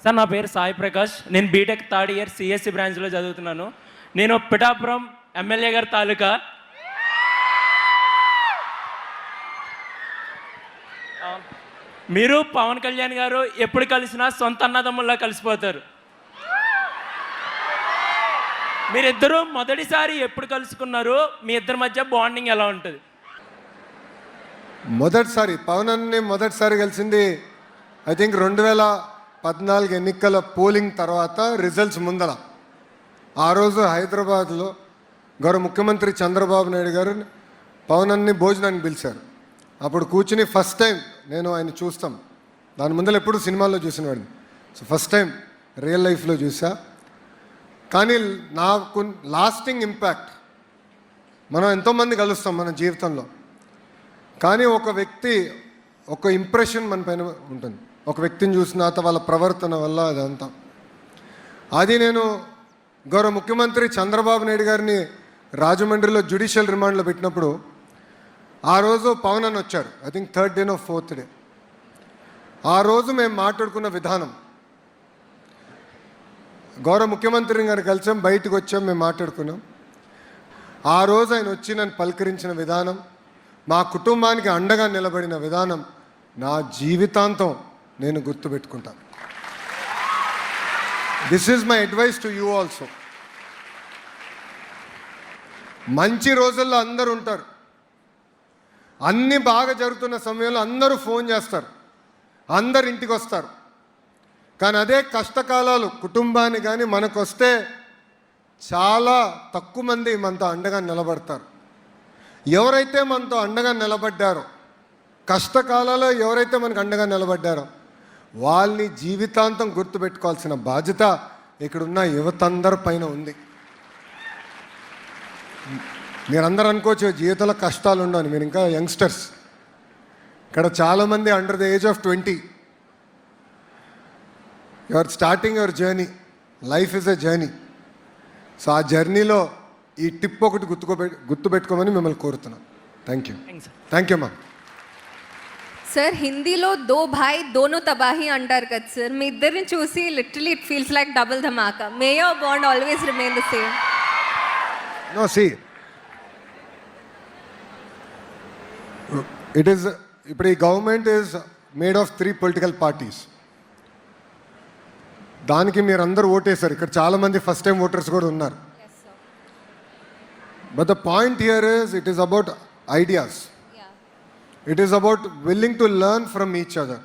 Sir నా పేరు సాయి ప్రకాష్. నేను బీటెక్ థర్డ్ ఇయర్ సిఎస్సి బ్రాంచ్లో చదువుతున్నాను. నేను పిఠాపురం ఎమ్మెల్యే గారి తాలూకా. మీరు పవన్ కళ్యాణ్ గారు ఎప్పుడు కలిసినా సొంత అన్నదమ్ముల్లా కలిసిపోతారు. మీరిద్దరూ మొదటిసారి ఎప్పుడు కలుసుకున్నారు? మీ ఇద్దరి మధ్య బాండింగ్ ఎలా ఉంటుంది? మొదటిసారి పవన్ అన్ని మొదటిసారి కలిసింది ఐ థింక్ 2014 ఎన్నికల పోలింగ్ తర్వాత రిజల్ట్స్ ముందర. ఆ రోజు హైదరాబాద్లో గౌరవ ముఖ్యమంత్రి చంద్రబాబు నాయుడు గారు పవన్ అన్ని భోజనానికి పిలిచారు. అప్పుడు కూర్చుని ఫస్ట్ టైం నేను ఆయన చూస్తాం. దాని ముందర ఎప్పుడు సినిమాల్లో చూసిన వాడిని. సో ఫస్ట్ టైం రియల్ లైఫ్లో చూసా. కానీ నాకు లాస్టింగ్ ఇంపాక్ట్, మనం ఎంతోమంది కలుస్తాం మన జీవితంలో, కానీ ఒక వ్యక్తి ఒక ఇంప్రెషన్ మన పైన ఉంటుంది. ఒక వ్యక్తిని చూసిన తర్వాత వాళ్ళ ప్రవర్తన వల్ల అదంతా. అది నేను గౌరవ ముఖ్యమంత్రి చంద్రబాబు నాయుడు గారిని రాజమండ్రిలో జ్యుడిషియల్ రిమాండ్లో పెట్టినప్పుడు ఆ రోజు పవన్ అని వచ్చారు. I think 3rd day no 4th day. ఆ రోజు మేము మాట్లాడుకున్న విధానం, గౌరవ ముఖ్యమంత్రి గారు కలిసాం, బయటకు వచ్చాం, మేము మాట్లాడుకున్నాం. ఆ రోజు ఆయన వచ్చి నన్ను పలకరించిన విధానం, మా కుటుంబానికి అండగా నిలబడిన విధానం నా జీవితాంతం నేను గుర్తుపెట్టుకుంటాను. This is my advice to you also. మంచి రోజుల్లో అందరూ ఉంటారు, అన్నీ బాగా జరుగుతున్న సమయంలో అందరూ ఫోన్ చేస్తారు, అందరు ఇంటికి వస్తారు. కానీ అదే కష్టకాలాలు కుటుంబాన్ని కానీ మనకు వస్తే చాలా తక్కువ మంది మనతో అండగా నిలబడతారు. ఎవరైతే మనతో అండగా నిలబడ్డారో, కష్టకాలాల్లో ఎవరైతే మనకు అండగా నిలబడ్డారో వాళ్ళని జీవితాంతం గుర్తుపెట్టుకోవాల్సిన బాధ్యత ఇక్కడున్న యువత అందరి పైన ఉంది. మీరందరూ అనుకోవచ్చు జీవితంలో కష్టాలు ఉండవు, మీరు ఇంకా యంగ్స్టర్స్. ఇక్కడ చాలామంది under the age of 20. You are starting your journey. Life is a journey. So ఆ జర్నీలో ఈ టిప్ ఒకటి గుర్తుపెట్టుకోమని మిమ్మల్ని కోరుతున్నాను. Thank you. థ్యాంక్ యూ అమ్మా. సార్ హిందీలో దో భాయ్ దోనో తబాహి అంటారు కదా సార్, మీ ఇద్దరిని చూసి literally it feels like double ధమాకా. May your bond always remain the same. No see it is, ఇప్పుడు ఈ government is made of 3 political parties. దానికి మీరు అందరూ ఓటేశారు. ఇక్కడ చాలామంది ఫస్ట్ టైం ఓటర్స్ కూడా ఉన్నారు. But the point here is it is about ideas. It is about willing to learn from each other.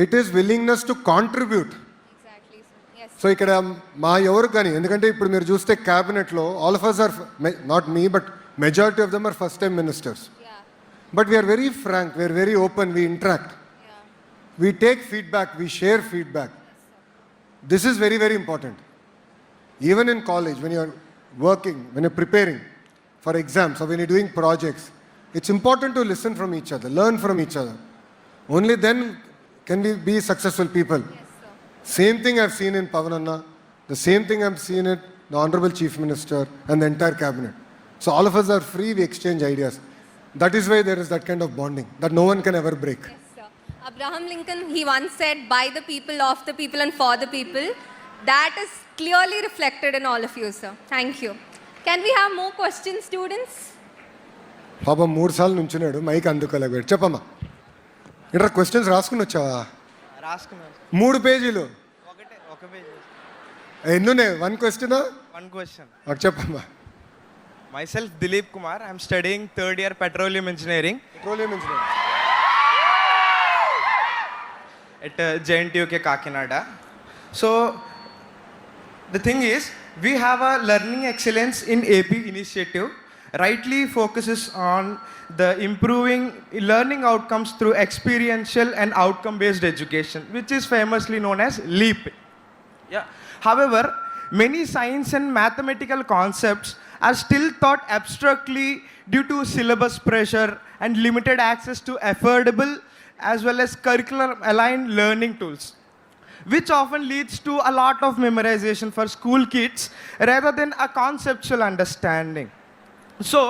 It is willingness to contribute. Exactly, sir. Yes. So ఇక్కడ మా ఎవరు కానీ, ఎందుకంటే ఇప్పుడు మీరు చూస్తే క్యాబినెట్లో all of us are, not me but majority of them are first time ministers. Yeah. But we are very frank, we are very open, we interact. Yeah. We take feedback, we share feedback. Yes, this is very very important. Even in college when you are working, when you are preparing for exams or when you are doing projects, it's important to listen from each other, learn from each other. Only then can we be successful people. Yes, sir. Same thing I've seen in Pavananna, the same thing I've seen in the Honorable Chief Minister and the entire cabinet. So all of us are free, we exchange ideas. That is why there is that kind of bonding that no one can ever break. Yes, sir. Abraham Lincoln, he once said, by the people, of the people and for the people. That is clearly reflected in all of you, sir. Thank you. Can we have more questions, students? పాపం 3 సార్లు నుంచున్నాడు, mic అందుకోలేకపోయాడు. చెప్పమ్మా, ఇక్కడ questions రాసుకుని వచ్చావా? రాసుకున్నాను. 3 పేజీలు. ఒక page. ఎన్నున్నాయి? 1 క్వశ్చన్. 1 క్వశ్చన్. నాకు చెప్పమ్మా. Myself Dilip Kumar. I'm studying 3rd year petroleum engineering. Petroleum engineering. At JNTUK Kakinada. So the thing is, we have a learning excellence in AP initiative. Rightly focuses on the improving learning outcomes through experiential and outcome-based education, which is famously known as LEAP. Yeah. However, many science and mathematical concepts are still taught abstractly due to syllabus pressure and limited access to affordable as well as curriculum-aligned learning tools, which often leads to a lot of memorization for school kids rather than a conceptual understanding. So,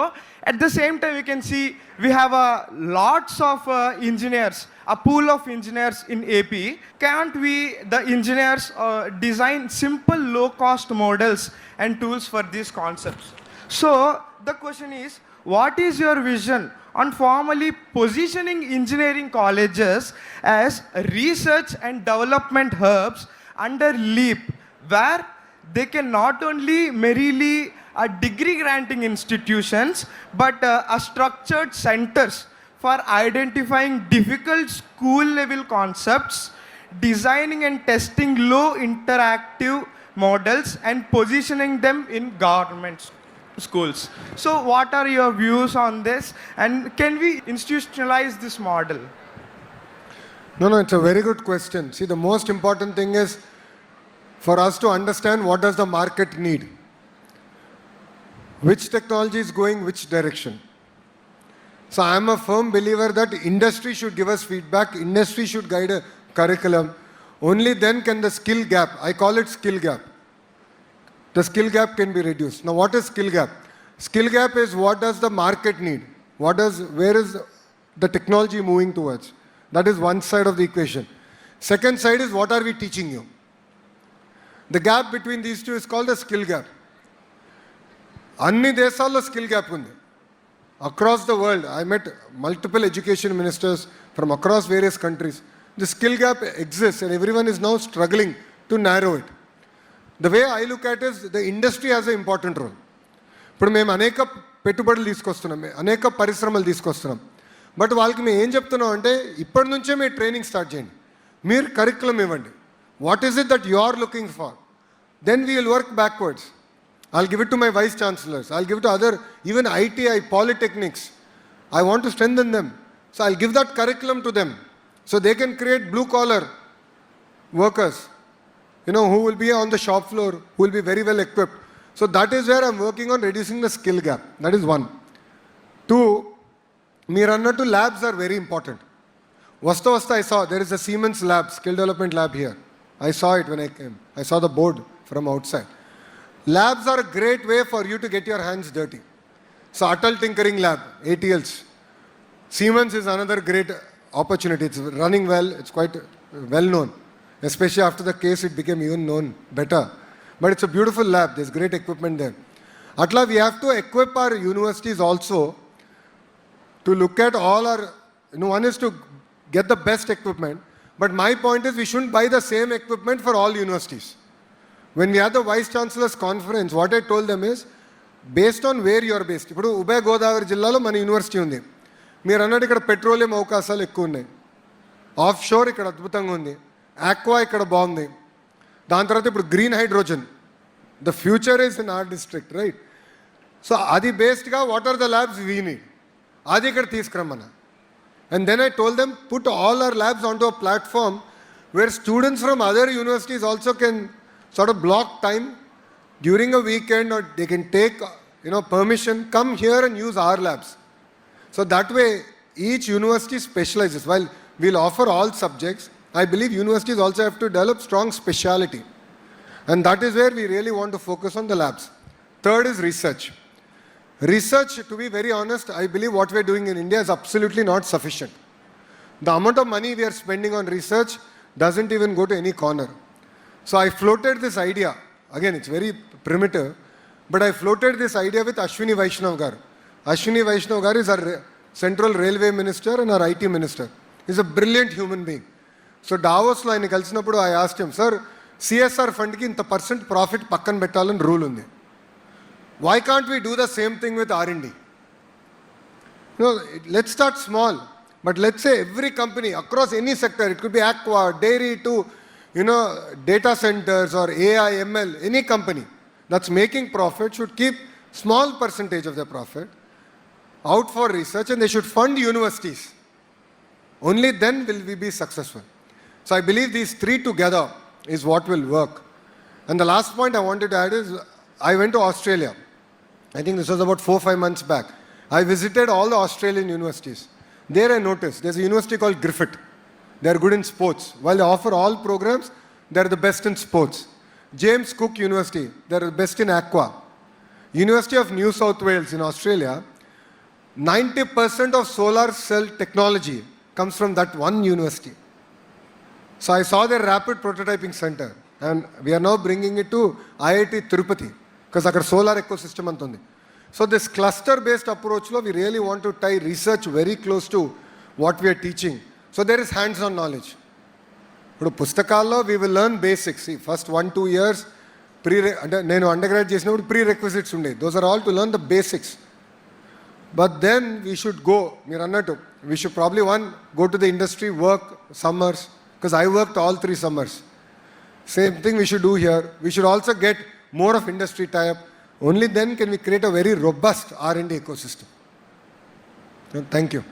At the same time, we can see we have lots of engineers, a pool of engineers in AP. Can't we, the engineers, design simple low-cost models and tools for these concepts? So the question is, what is your vision on formally positioning engineering colleges as research and development hubs under LEAP, where they can not only merely degree granting institutions, but structured centers for identifying difficult school level concepts, designing and testing low interactive models, and positioning them in government schools. So what are your views on this, and can we institutionalize this model? No, it's a very good question. See, the most important thing is for us to understand what does the market need. Which technology is going which direction. So I am a firm believer that industry should give us feedback, industry should guide a curriculum. Only then can the skill gap, I call it skill gap. The skill gap can be reduced. Now what is skill gap? Skill gap is what does the market need? Where is the technology moving towards? That is one side of the equation. Second side is what are we teaching you? The gap between these two is called the skill gap. అన్ని దేశాల్లో skill gap ఉంది. Across the world, I met multiple education ministers from across various countries. The skill gap exists and everyone is now struggling to narrow it. The way I look at it is the industry has an important role. ఇప్పుడు మేము అనేక పెట్టుబడులు తీసుకొస్తున్నాం, అనేక పరిశ్రమలు తీసుకొస్తున్నాం. But వాళ్ళకి మేము ఏం చెప్తున్నాం అంటే ఇప్పటి నుంచే మీరు ట్రైనింగ్ స్టార్ట్ చేయండి, మీరు కరికులం ఇవ్వండి. What is it that you are looking for? Then we will work backwards. I'll give it to my vice chancellors. I'll give it to other, even ITI, polytechnics. I want to strengthen them. So I'll give that curriculum to them. So they can create blue collar workers, who will be on the shop floor, who will be very well equipped. So that is where I'm working on reducing the skill gap. That is one. Two, Mirannatu labs are very important. Vasta I saw, there is a Siemens lab, skill development lab here. I saw it when I came. I saw the board from outside. Labs are a great way for you to get your hands dirty. So Atal Tinkering Lab, ATLs. Siemens is another great opportunity. It's running well. It's quite well known. Especially after the case, it became even known better. But it's a beautiful lab. There's great equipment there. Atla, we have to equip our universities also to look at all our, one is to get the best equipment. But my point is we shouldn't buy the same equipment for all universities. When we had the Vice Chancellor's conference, what I told them is, based on where you are based. ఇప్పుడు ఉభయ గోదావరి జిల్లాలో మన university ఉంది. మీరు అన్నట్టు ఇక్కడ petroleum అవకాశాలు ఎక్కువ ఉన్నాయి. ఆఫ్ షోర్ ఇక్కడ అద్భుతంగా ఉంది. ఆక్వా ఇక్కడ బాగుంది. దాని తర్వాత ఇప్పుడు green hydrogen. The future is in our district, right? So అది బేస్డ్గా what are the labs we need, అది ఇక్కడ తీసుకురమ్మన్నా. And then I told them put all our labs on to a platform where students from other universities also can sort of block time during a weekend, or they can take permission, come here and use our labs. So that way each university specializes. While we'll offer all subjects, I believe universities also have to develop strong speciality, and that is where we really want to focus on the labs. Third is research. Research, to be very honest, I believe what we're doing in India is absolutely not sufficient. The amount of money we are spending on research doesn't even go to any corner. So I floated this idea. Again, it's very primitive, but I floated this idea with Ashwini Vaishnav gar. Ashwini Vaishnav gar is our Central Railway Minister and our IT Minister. He's a brilliant human being. So Davoslo ayana kalsinappudu I asked him, sir, CSR fund ki inta percent profit pakkan pettalani rule undi. Why can't we do the same thing with R&D? Let's start small, but let's say every company across any sector, it could be aqua, dairy to data centers or AI, ML, any company that's making profit should keep small percentage of their profit out for research, and they should fund universities. Only then will we be successful. So I believe these three together is what will work. And the last point I wanted to add is, I went to Australia. I think this was about 4-5 months back. I visited all the Australian universities. There I noticed there's a university called Griffith. They're good in sports. While they offer all programs, they're the best in sports. James Cook University, they're the best in aqua. University of New South Wales in Australia, 90% of solar cell technology comes from that one university. So I saw their rapid prototyping center, and we are now bringing it to IIT Tirupati because our solar ecosystem antundi. So this cluster-based approach lo, we really want to tie research very close to what we are teaching. So there is hands-on knowledge. ఇప్పుడు పుస్తకాల్లో we will learn basics. See, first 1-2 years అంటే నేను undergraduate చేసినప్పుడు prerequisites ఉండేవి. Those are all to learn the basics. But then we should go, మీరు అన్నట్టు we should probably go to the industry, work summers, because I work all 3 summers. Same thing we should do here. We should also get more of industry tie-up. Only then can we create a very robust R&D ecosystem. Thank you.